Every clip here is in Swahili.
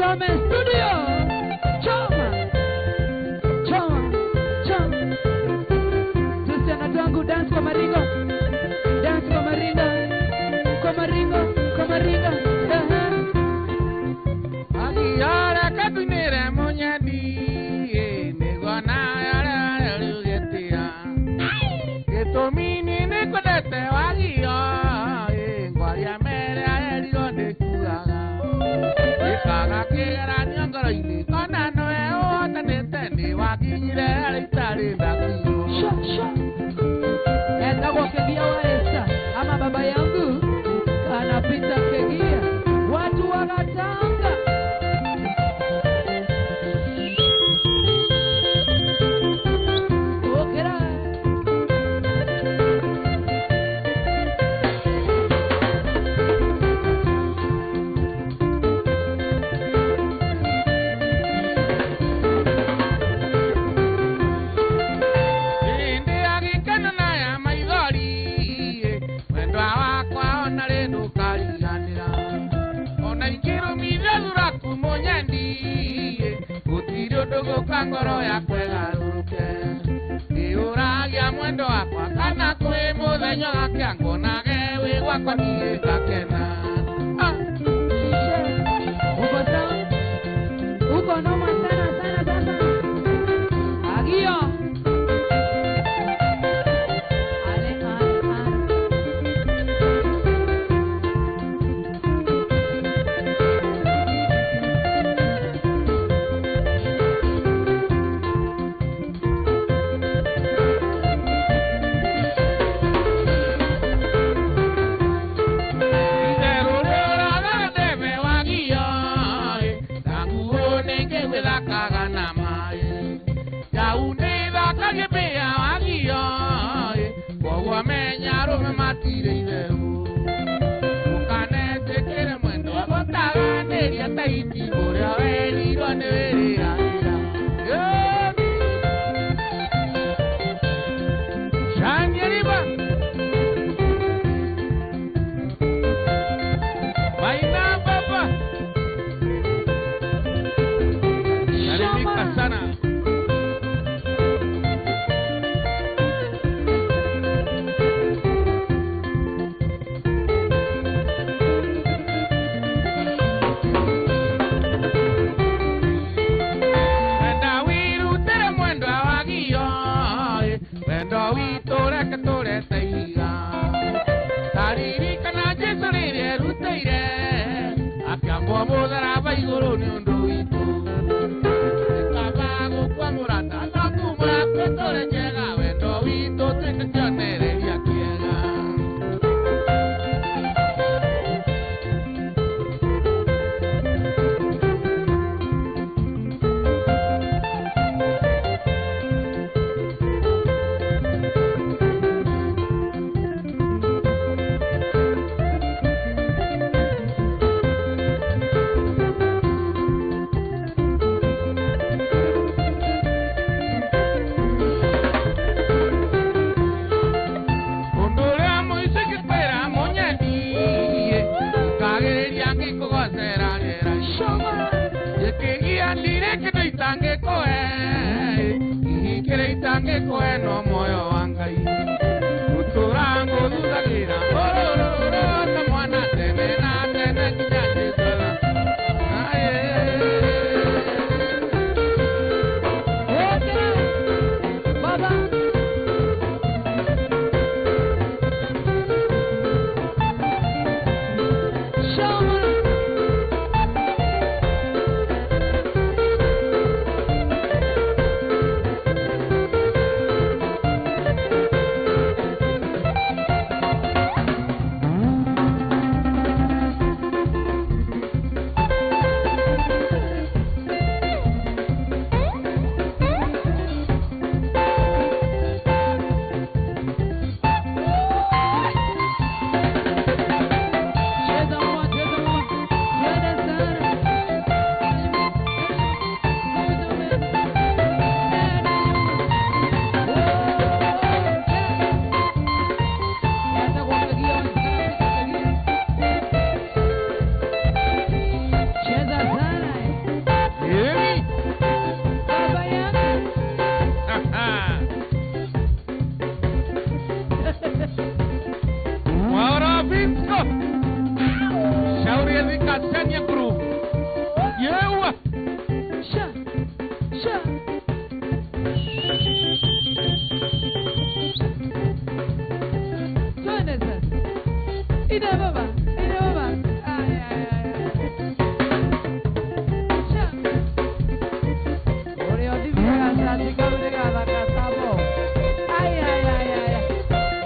Chome Studio. Choma. Choma. Choma. Sisi anatangu dance kwa maringo. Dance kwa maringo. Kwa maringo. Kwa maringo. Agiyara kabinere monyadi. Nigona yara lugetia. Getomini nikodete wagiyo. Ngwaria mere ayerigo ndekugaga. Ikaga kigera nyongoro ini. Kona noe ota neteni waginyire alitari ndakiyo. Enda kegia wa Esta ama baba yangu anapita kegia watu wanatanga okera Ngoro ya kwegaruke iuragia mwendo wakwa kana kwi muthenyo gakiango nage wi gwakwa niĩ ngakena uko noma sana sana sana agio Twende sasa. Ida baba. Ay, ay, ay. Sha. Ore odivya sasa kabla bakasabo. Ay, ay, ay, ay.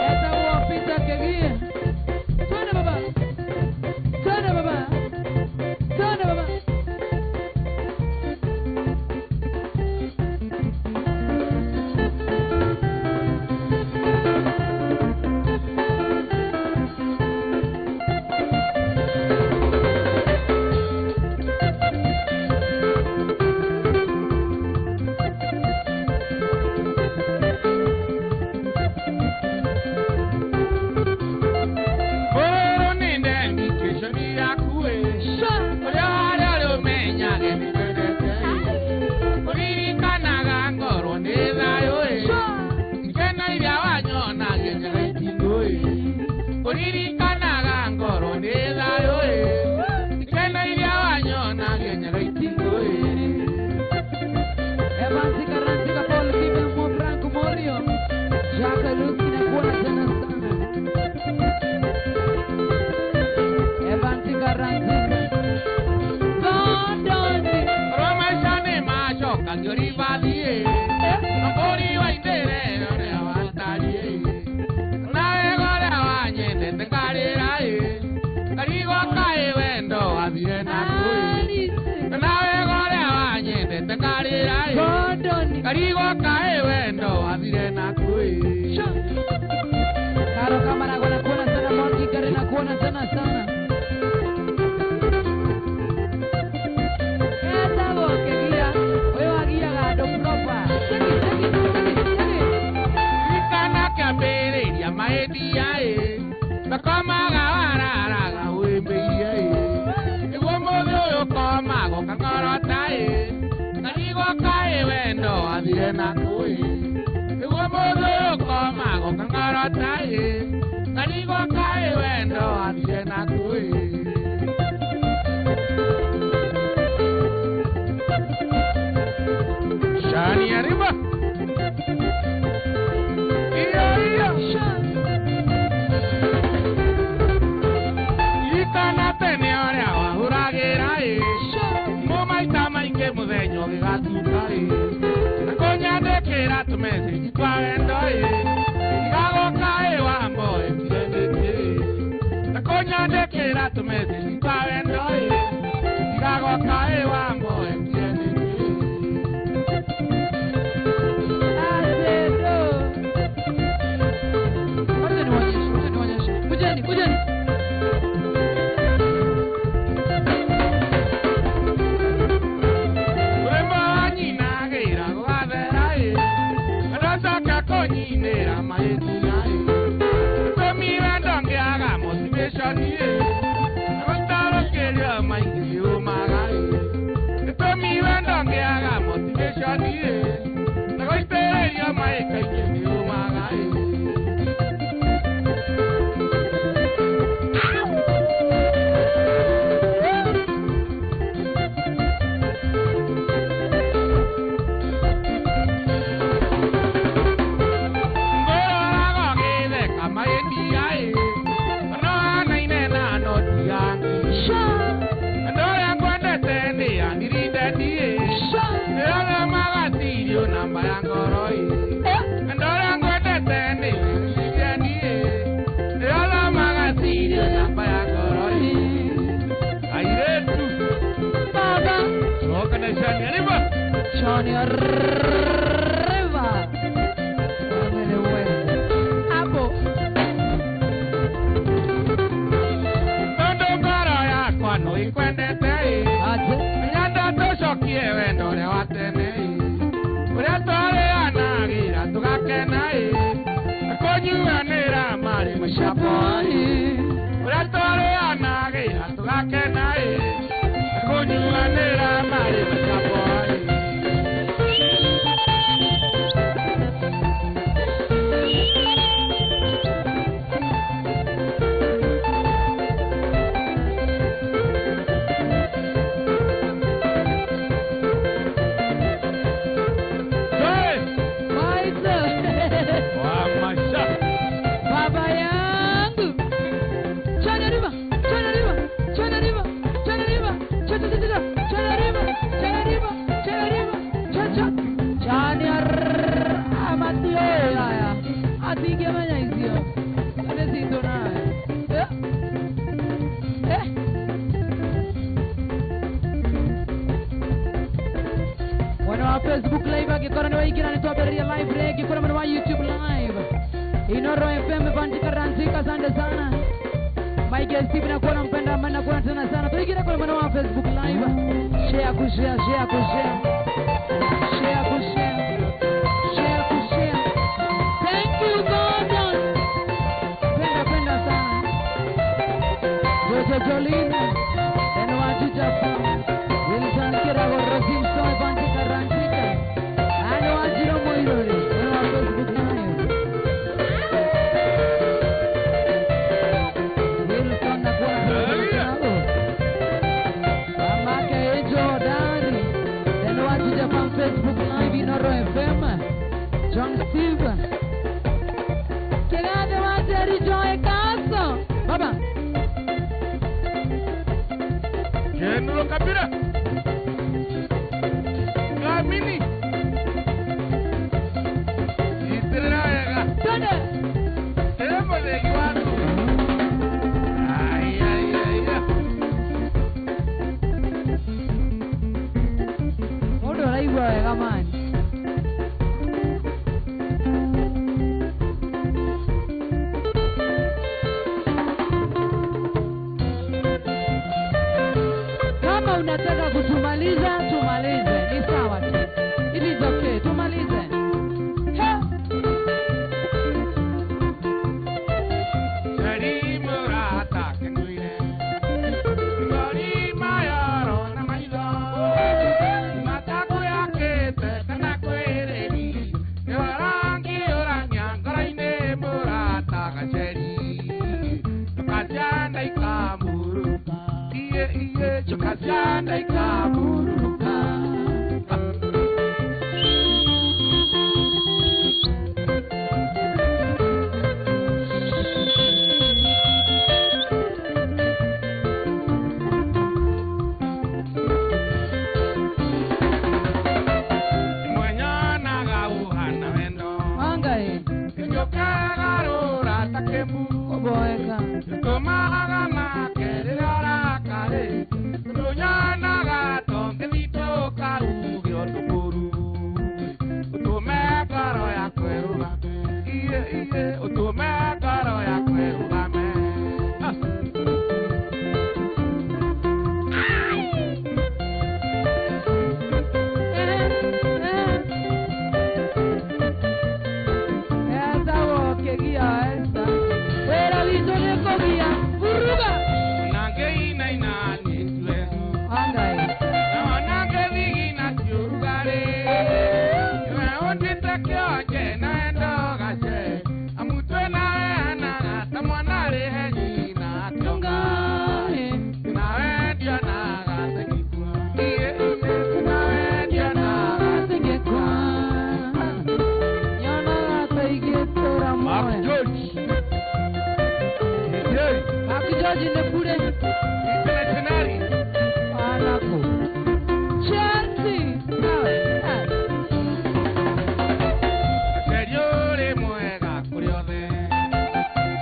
Eta wapita kegie. Twende baba. Twende baba. Twende baba. Koro ninde nikesho ni yakue. Sha. Olyale olumenya genipendete. Olirikanaga ngoro nezayo e. Sha. Nkena ibya wanyona genyega itingo e. Olirikanaga ngoro nezayo e. Nkena ibya wanyona genyega itingo e. Evansi Karantika Paul Kibel Mo Franco Morio. Jaka Luki na kuona tena sana. Evansi Karantika. Gondoni. Roma shane machoka gioribadie. Ngori wa indere nore awantarie. Nawe gore awanyende tekarira e. Karigo kae wendo abire na kui. Alice. Nawe gore awanyende tekarira e. Gondoni. Karigo kae wendo abire na kui. Sha. Karo kamera kuna kuona sana Moki kare na kuona sana sana. Eta boke gia. Oyo agia gado propa. Segi. Ikana kabere ya maedi ya e. Bakoma gawarara ga wembeia e. Iwo moyo yo koma go kangorota e. Karigo kae wendo abire na kui. Iwo moyo yo koma go kangorota e. Karigo kae wendo abire na kui. Shani arriba. Iyo. Sha. Ikana tene ore awahuragira e. Sha. Mumaita mainge muthenya ũgĩgatuka ĩ. Nakũnyandĩkĩra tũmecĩnji twa wendo ĩ. Igagoka ĩ wambo ĩtiganĩtie ĩ. Nakũnyandĩkĩra tũmecĩnji twa wendo ĩ. Igagoka ĩ wambo ĩtiganĩtie ĩ. Azedo. Wacha niwaonyeshe. Kujeni. Urembo wa nyina gĩira gũgathera ĩ. Ndacoka kũnyinĩra mahĩtia ĩ. Tũmi wendo ngĩaga motivation ĩ. Nagũtaũkĩrio maingĩ nĩũmaga ĩ. Tũmi wendo ngĩaga motivation ĩ. Nagũitĩrĩrio maĩ kaingĩ nĩũmaga ĩ. Ngũraga gĩtheka mahĩtia ĩ. No hanaine na noti yangu. Sha. Andũ arĩa ngwendete nĩ anirindeni ĩ. Sha. Nĩothe magatirio namba ya ngoro ĩ. Andũ arĩa ngwendete nĩ anirindeni ĩ. Nĩothe magatirio namba ya ngoro ĩ. Airĩtu Baba. coka na Shani arriba. Johnny arriba. Ándale, bueno. Abo. Tondũ ngoro yakwa no ikwendete ĩ. Ate. Nyenda tũcokie wendo ũrĩa wa tene ĩ. Ũrĩa twarĩanagĩra tũgakena ĩ. Na kũnyuanĩra marĩ mũcamo ĩ. Ũrĩa twarĩanagĩra tũgakena ĩ. Na kũnyuanĩra marĩ mũcamo ĩ. kira ni Toberia live regi kuna mwana wa YouTube live Inoro FM Pantika Ranzika asante sana Mike Steve na kuona mpenda amana kuona tena sana tuikira kuna mwana wa Facebook live share kushare share kushare share kushare share kushare thank you God penda sana Jojo Jolina tena wajuja Wilson kira kwa Rosim Soy Pantika Ranzika ano wajiro moirori tena wa Facebook live Wilson na kuona Mamake Jordani tena wajuja kwa Facebook live Inoro FM John Steve Kegade wajeri Joy Kaso Baba General Kabira Kamini Itraya Tende Tembo de Guadu Ay Odo raiwa gamani Kama unataka kutumaliza tumalize ni sawa tu it is okay tumalize He Sari Murata Kenguire Gori Mayaro Namaido Mataku yake Kana kwereni Yorangi oranya Garaine Murata Kacheri Tukajanda ikamuruka Iye Tukajanda ikamuruka Mwenyana gauhana wendo Angai Njokagarura takemu Koboeka Tomaga makerera kare Tunyana gato Kenito karugio tukuru Utume karo ya kweruga Iye Utume karo ya kweruga me Esa woke gia esa Wera vitole kogia Buruga Nange ina ina ni tuesu Angai Nange vigina tiurugare Yue otita kioje na endo gache Amutwe na ena Tamwana rehe nyina kionga Nawe diana gasekikua Iye Nawe diana Singekwa Nyona saigetora Mark moe George Akijoji ne kure Internationali Anako Chelsea Seriore muega kuriothe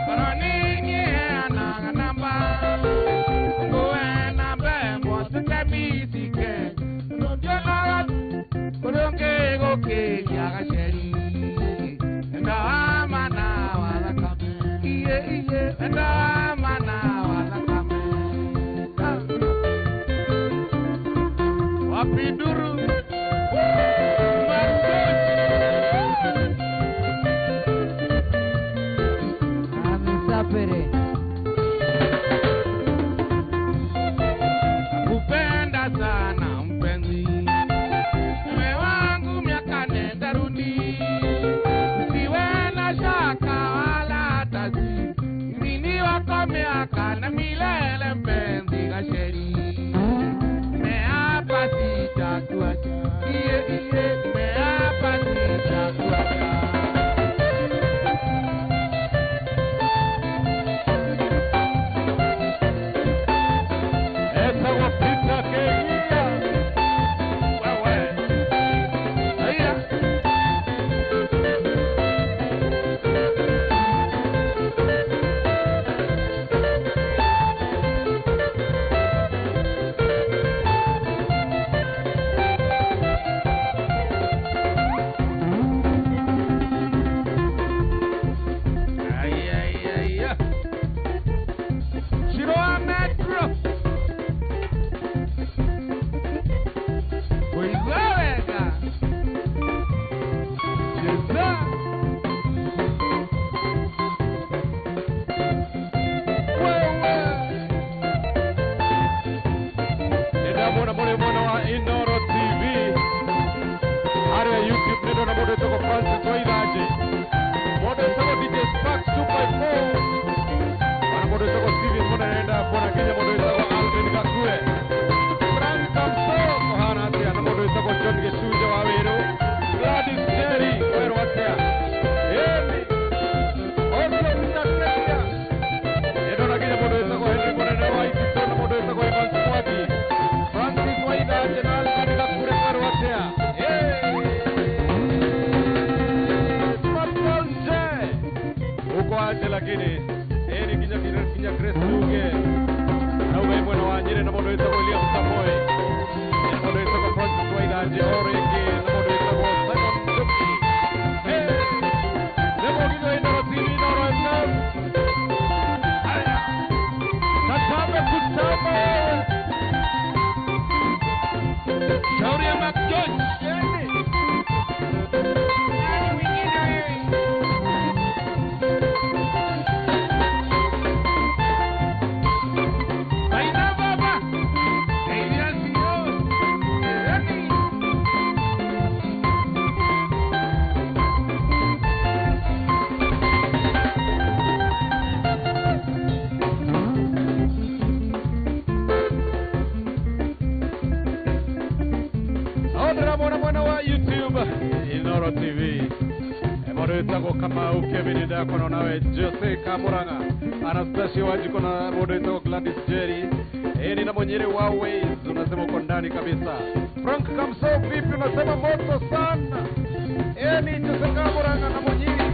Koroni anaga namba Kuena bemo tutemisike Nodionaga Kurunge goke yaga sheri Enda amana wala kame Iye Enda amana wala kame Wapiduru Amisapere Kupenda sana mpenzi Mume wangu miaka nenda rudi Usiwe na shaka wala tasi Mini wako miaka na milele mpenzi gasheri Meapa sitatua modo toko Francis Waidaje. Modo toko DJ Sparks 2x4. Ana modo toko Steven Mona nenda kwa Kenya modo toko Alvin Kakue. Frank Kamso kohana tia na modo toko John Gesuja Wawero. Gladys Jerry wero watia. Emi. Oslo Mitaketia. Edo na Kenya modo toko Henry Mona na Waiti Tona modo toko Ivan Swati. Francis Waidaje na Alvin Kakure wero watia. Aje lakini ni kinya Kresuge na ugaimwe na wanyire na modo yetu William Samoe na modo yetu Francis Waidaje Orege na modo yetu Simon Zuki lemo gido ina TV na FM aya tatame kutama shauri ya McJohn Inoro TV. Modo ko kama ukevini da kono nawe Jose Kamuranga. Anastasia Wajiko na modo ko Gladys Jerry. Ni na mwenyere wawe unasema uko ndani kabisa. Frank Kamso vipi unasema moto sana. Ni Jose Kamuranga na mwenyere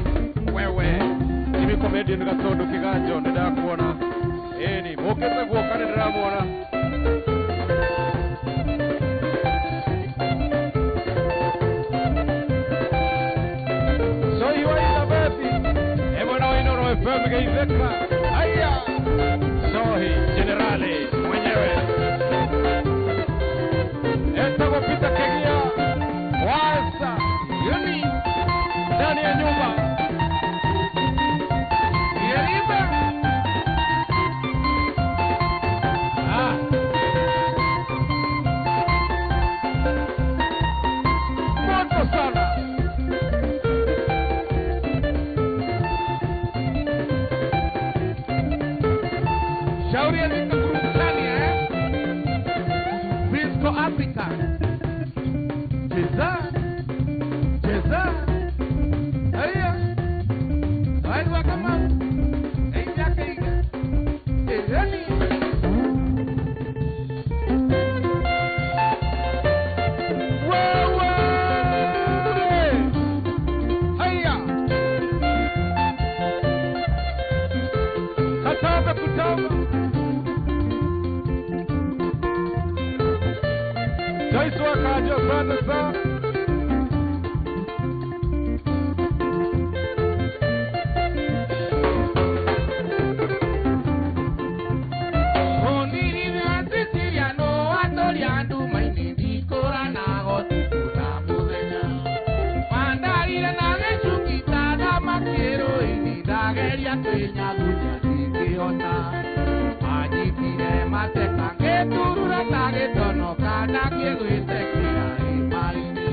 wewe. Nimi comedian gatondo kiganjo nda kuona. Ni mokeza kuokane ndamona. Geizeka haya Sohi generale mwenyewe Etago pita Kenya Wasa Yumi ndani ya nyumba Yeriba moto sana Shauri ya nika kurukani Frisco Africa Cheza Haya Haya wakama Eijake iga Eijani Wewe Haya Katanga kutanga Joyce wakaja asante sana. Oniri na Siciliano atoriandu maini dikora na gotu na mudenya. Mandarira na gechukita na makero ini dageria twenya gunya dikiota. Ajitire mateka keturura tagetono kana kiegwite kira imaini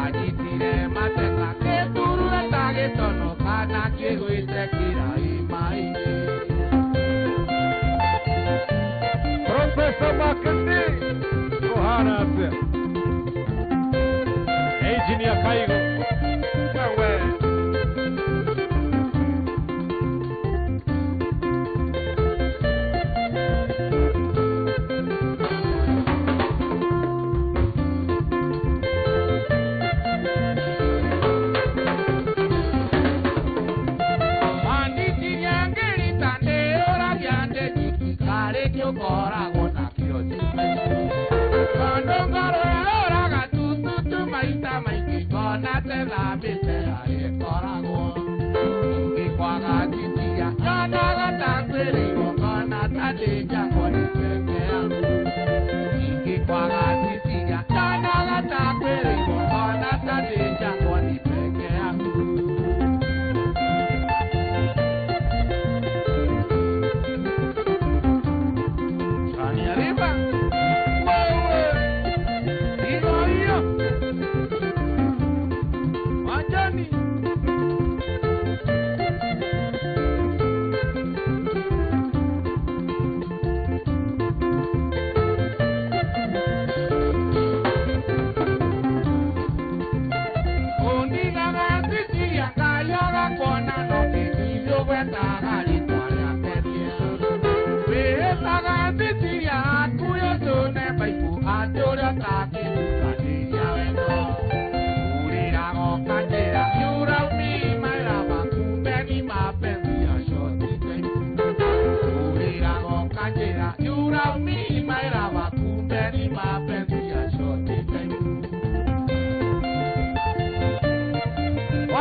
Ajitire mateka keturura tagetono kana kiegwite kira imaini Professor Makandi Kohana ase Engineer Kaigo Kawe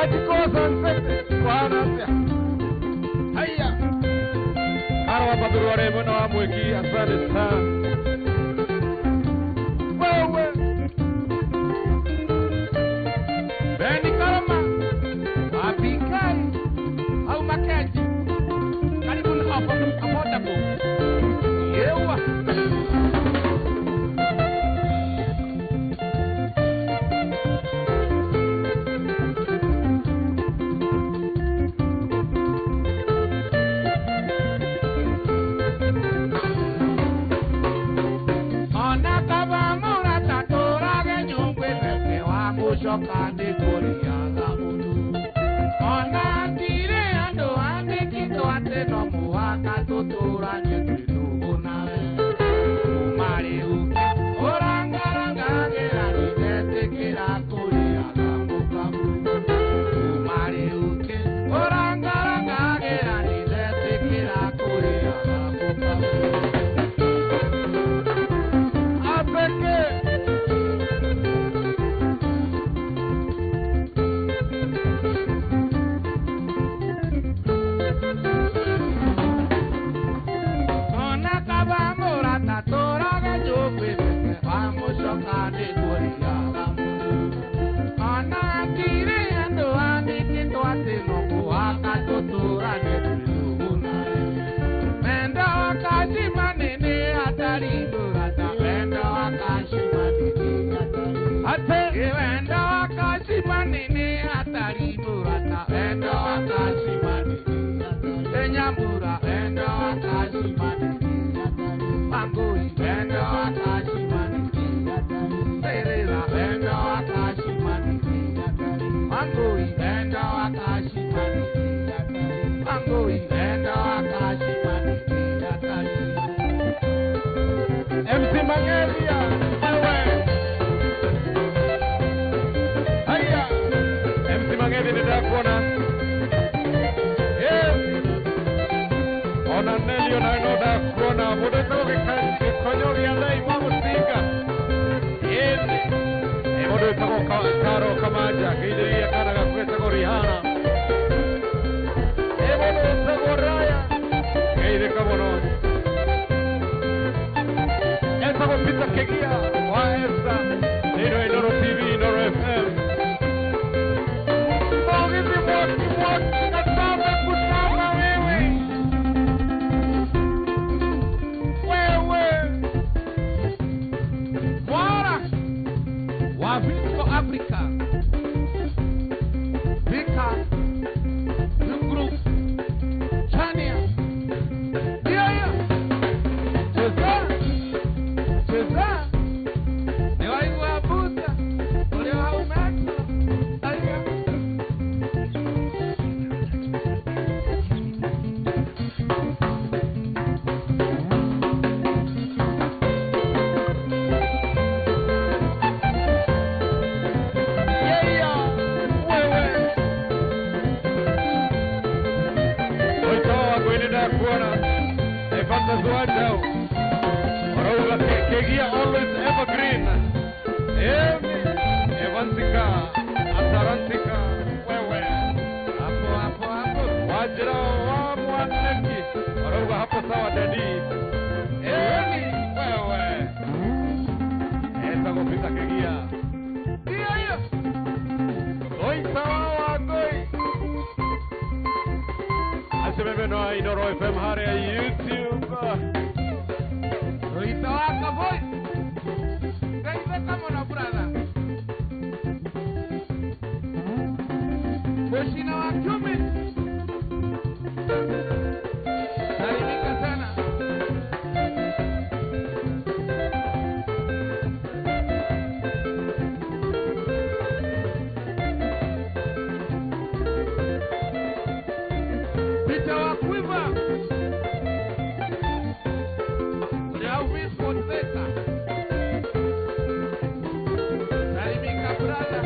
Wajikosa nsete Bwana afya. Haya. Karo hapa Buru warembo na wamweki. Asante sana. Wewe Beni Karama, Wapinkai, au Makeji, karibu na affordable. Yewa. Ona kaba murata torage nyungwe beke wa kushoka de koriaga ulu. Ona tire ando ande kito ate no muaka tutura nyetu unawe. Umari uke oranga gera nite kira koriaga mukamu. Umari uke oranga gera nite kira koriaga mukamu. Karo Kamaja, Kidiria Karaga, Kwesa Rihanna. Evo Sagoraya, Kide Kabono. Esa Pita Kegia, Waesa, Noro TV, Noro FM. Pogisi Mot, Katama, Kutama, Wewe. Wara, Wafito Africa. Vika, the group, Chania, yeah, Cesar, Newa Buta, Olewa Umato, Aya. Kegia always evergreen. Evantika, Atarantika, wewe. Hapo. Wajira wa mwanneki. Oroga hapo sawa dadi. Wewe. Esa kupita Kegia. Hiyo. Oi sawa goi. Asibebe no Inoro FM hare YouTube. Itawaka boy. Kaisa kama na brother. Boshina wa kiume. Salimika sana. Pita wa kuiva. Salimika brother.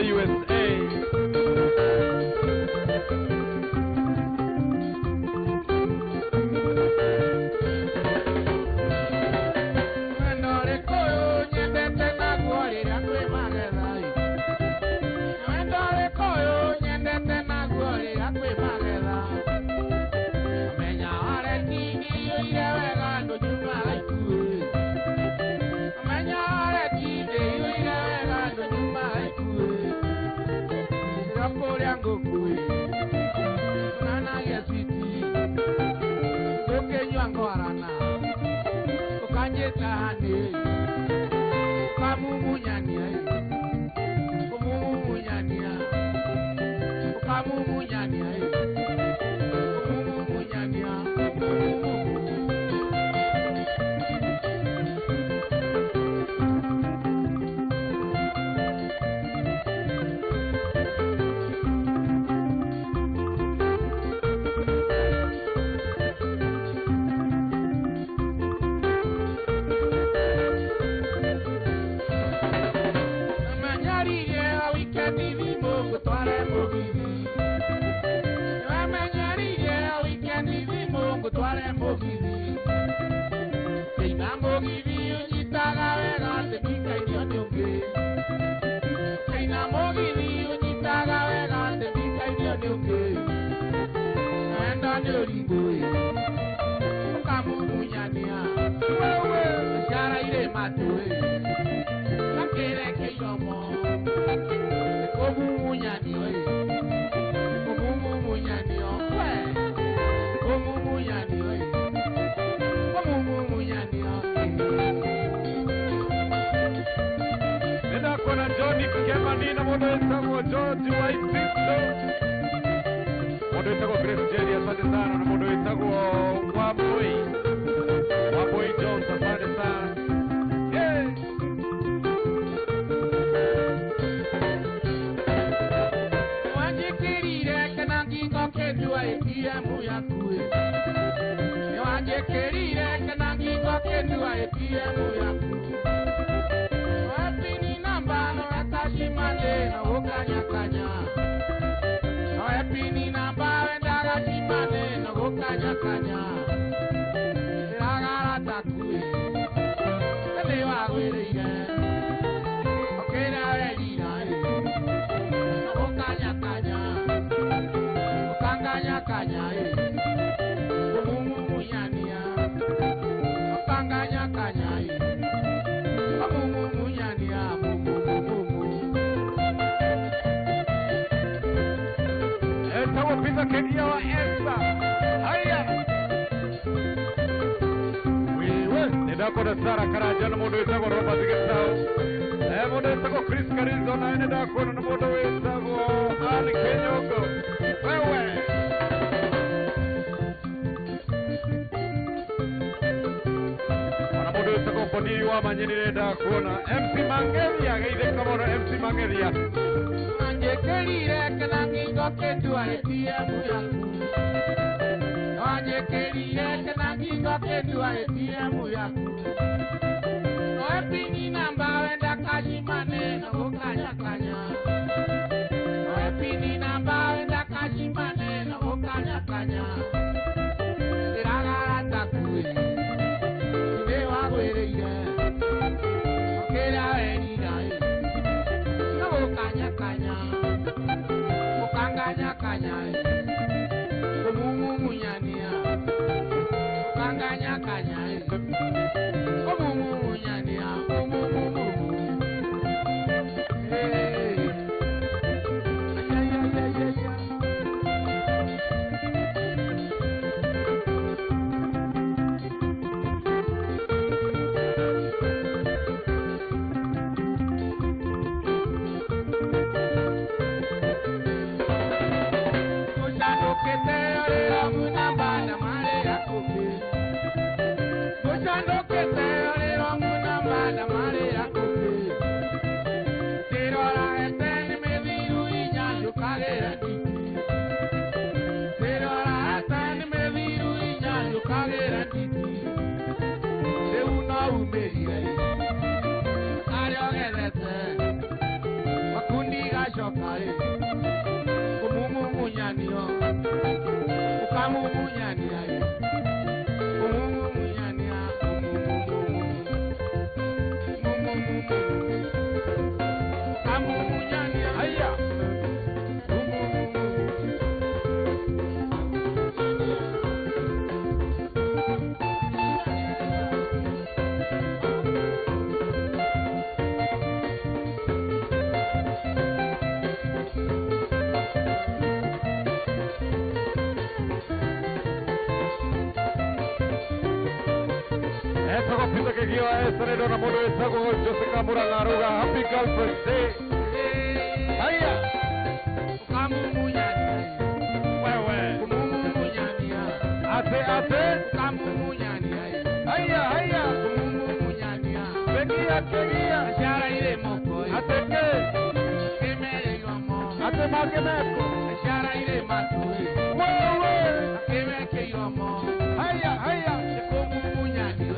USA. Dona modo esa con Jessica Murangaruga. Happy Girlfriend Day. Hiya. Kamu munyani. Wewe. Kamu munyani. Ate. Kamu munyani. Hiya. Kamu munyani. Kegia. Ashara ile moko. Ate ke. Kemere yomo. Ate makemeko. Ashara ile matui. Wewe. Kemeke yomo. Hiya. Kamu munyani.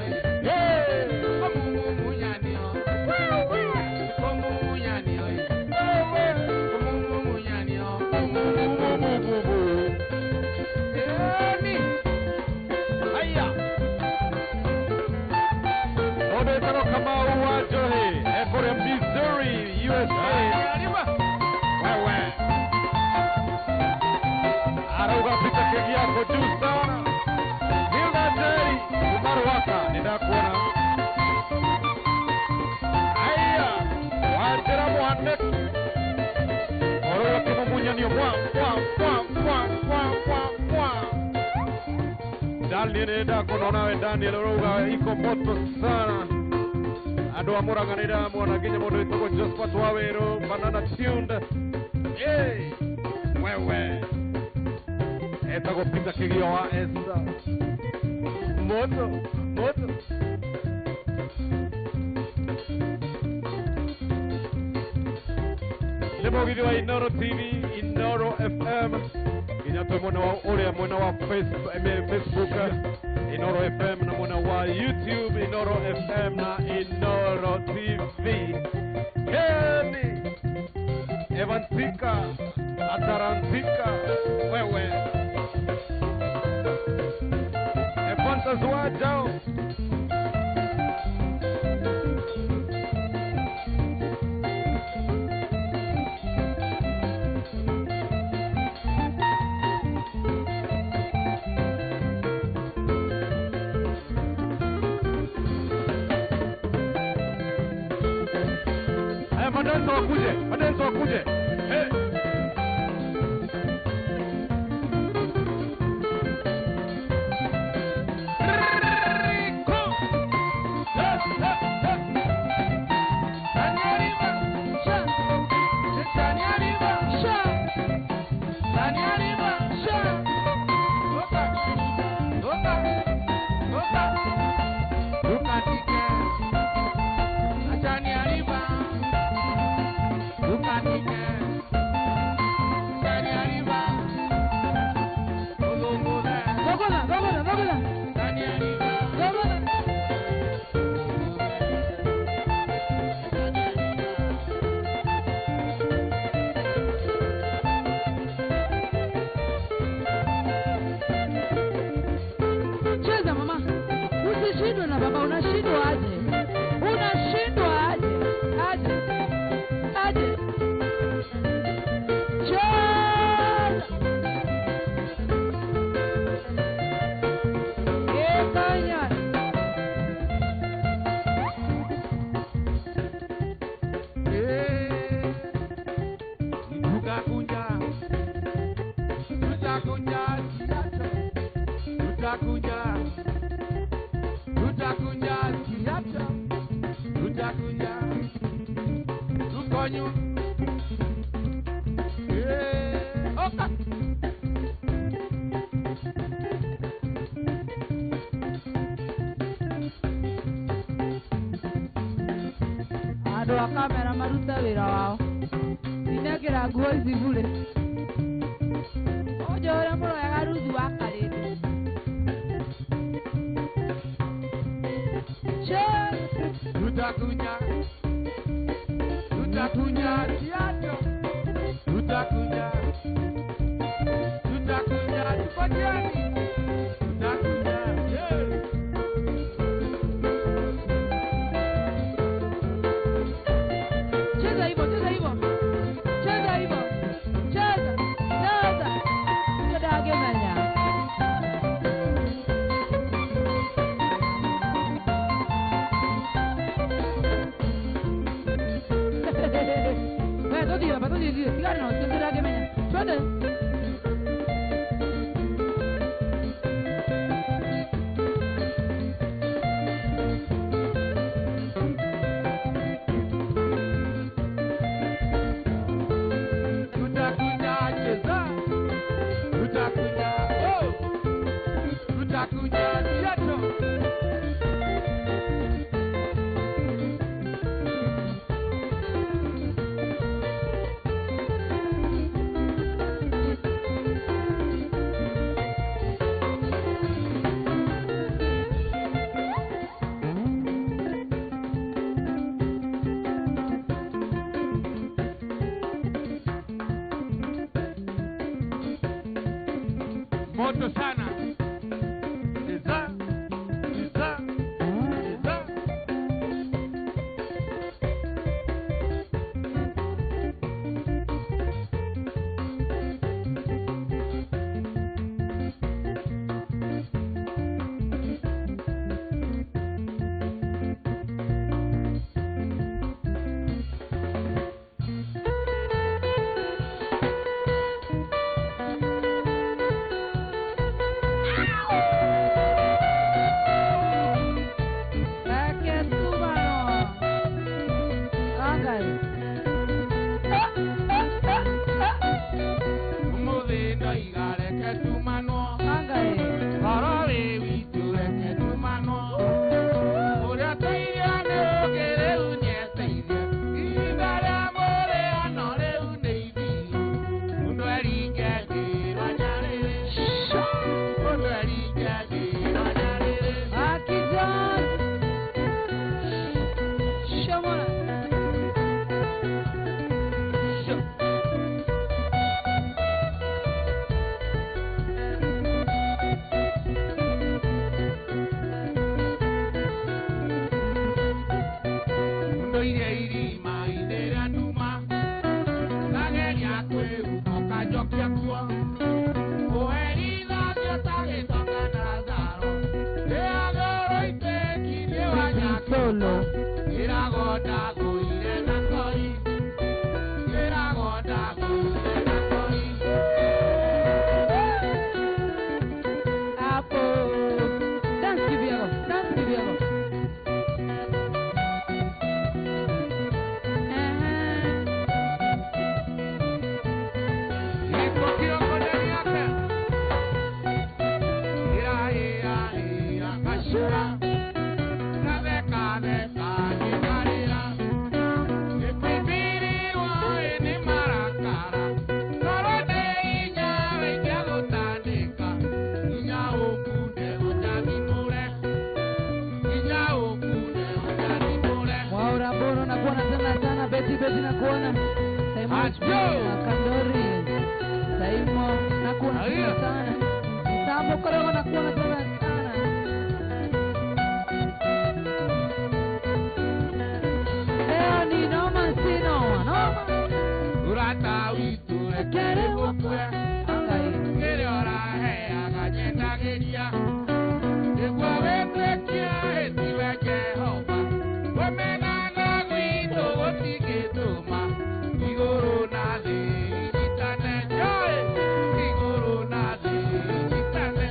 Missouri, USA. Wewe. Arauga pita keki yako juu sana. Hilda Jerry, Umaruwaka, ninakuona. Haya, Wajira Mohamed. Oroga kimumunyani mwa. Daniel Dako nawe Daniel Oroga iko moto sana. Ando amuranganira mwana Kenya modo itoko Josephat Wawero Banana tuned. Hey, wewe. Etako pita kigio wa esa. Moto. Lebo video wa Inoro TV, Inoro FM. Inatoa mwana wa ule mwana wa Facebook. Inoro FM na mwana wa YouTube, Inoro FM na Inoro TV. Kemi Evantika Atarantika wewe Evantas wajao Madenzo wakuje. Hey. Kamera maruta wira wao inekira nguo ici bure ojo ria muroyaga ruthu wa karindi tutakunya tiato tutakunya Cheza hivyo, cheza hivyo. Cheza hivyo. Cheza. Cheza. Cheza gemenya. Betul dia. Tiga no, cheza gemenya. Cheza. Moto sana. Cheza. Cheza. Cheza. Solo. Apo. Dance kibiago. Dance kibiago. Beti nakuona Kandori Saimo nakuona sana Sambo Koroma nakuona sana sana Leo ni noma si noma Urata witu ekere mokwe Kere ora hea ganyenda geria Egwa wete kia eti we Jehova Wemena na witu otike tuma Igoro na le itane joy Igoro na le itane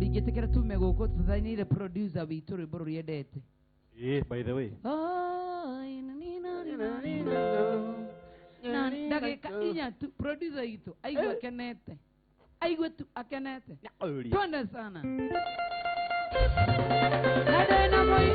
ingetekera tume goko tuthainire producer witu rwimbo ruriendete. By the way. Ndagika inya tu producer itu aigua kenete. Aigua tu akenete. Twende sana. Nadena moi.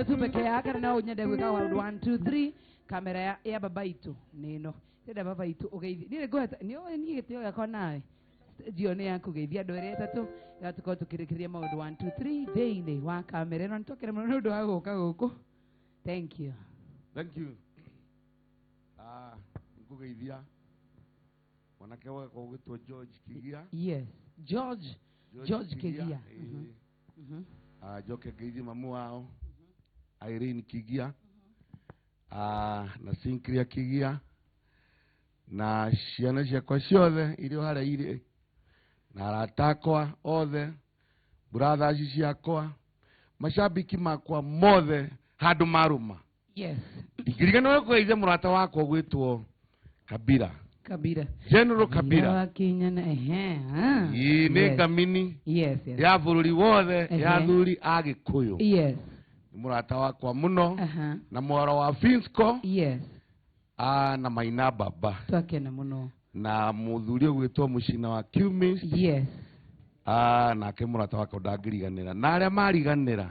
tu peke yake na unyende gwika 1 2 3 kamera ya baba itu nino tenda baba itu ugeithia nile gweta ni gitio gako nawe jione yangu geithia ndore tatu gatuko tukirikiria maundu 1 2 3 thĩinĩ wa kamera no ntokere mũno nĩ ũndũ wa gũka gũkũ. Thank you. Thank you. Nikugeithia mwanake wa kugitwo George Kigia. Yes, George Kigia. Joke geithia mamu wao Irene Kigia. Na Sinclair Kigia na ciana ciakwa ciothe irio haria iri na aratakwa othe brothers ciakwa mashabiki makwa mothe handu maruma. Yes. Ndikirigana kugeithia murata wakwa gwitwo Kabira. General Kabira wa Kenya na ni kamini. Yes. Ya bururi wothe ya thuri Agikuyu. Yes. Murata wakwa muno na mwaro wa Finsco. Yes. Na Maina baba twakena muno na muthuri gwitwo Mucina wa Cumis. Yes. Na ke murata wakwa ndangiriganira na aria mariganira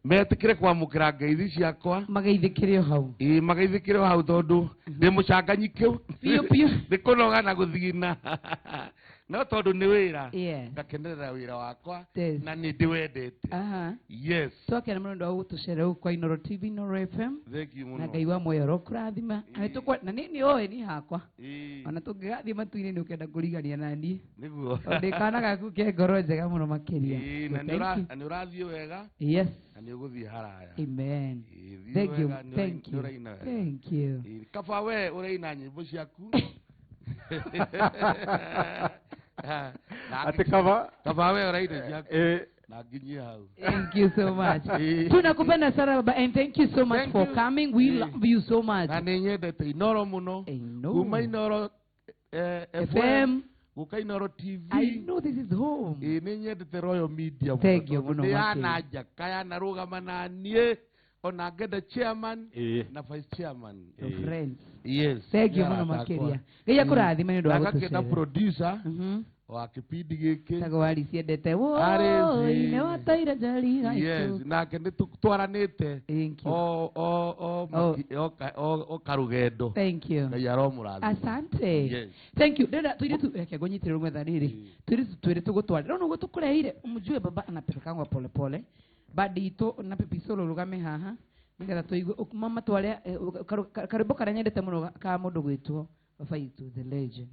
metikire kwamukira ngeithi ciakwa mageithikire hau mageithikire hau tondu ndi mucanganyikiu pio ndikunoga na guthigina no tondu ni wira ngakenerera wira wakwa na ni ndiwendete. Yes. Twakena muno ndo gutucera kwa Inoro TV Inoro FM. Thank you muno na Ngai wa moyo rokurathima atukwa na nini oe ni hakwa ona tungigathima tuine ni ukenda kurigania nani niguo ndikana gaku ke ngoro njega muno makiria na ni urathie wega. Yes. na ni uguthie haraya. Amen. Thank you. Kaba we ureina nyimbo ciaku ati kaba we ureina ciaku na nginyi hau. Thank you so much. Tunakupenda sana baba and thank you so much for coming. We love you so much. Na ninyendete Inoro muno. Kuma Inoro FM guka Inoro TV. I know this is home. Ninyendete Royal Media. Thank you muno. Yana jakaya na rugama na nie ona ngenda chairman na vice chairman. Friends. Yes. Thank you muno makiria. Ngai akurathime ndo agutucera. Ngakenda producer wa kipindi giki tagwari ciendete wo ine wataira jari haitu. Yes. Na kende twaranite o karugendo. Thank you. Ngai aromurathime. Asante. Yes. Thank you. Dada tuiritu reke ngonyitire rumwe thariri tuiritu gutwara no gutukureire umujue baba anapelekangwa pole pole badito na pepisolo rugame haha nigetha tuigue mama tware karibu karanyendete muno ka mundu gwitwo baba itu the legend.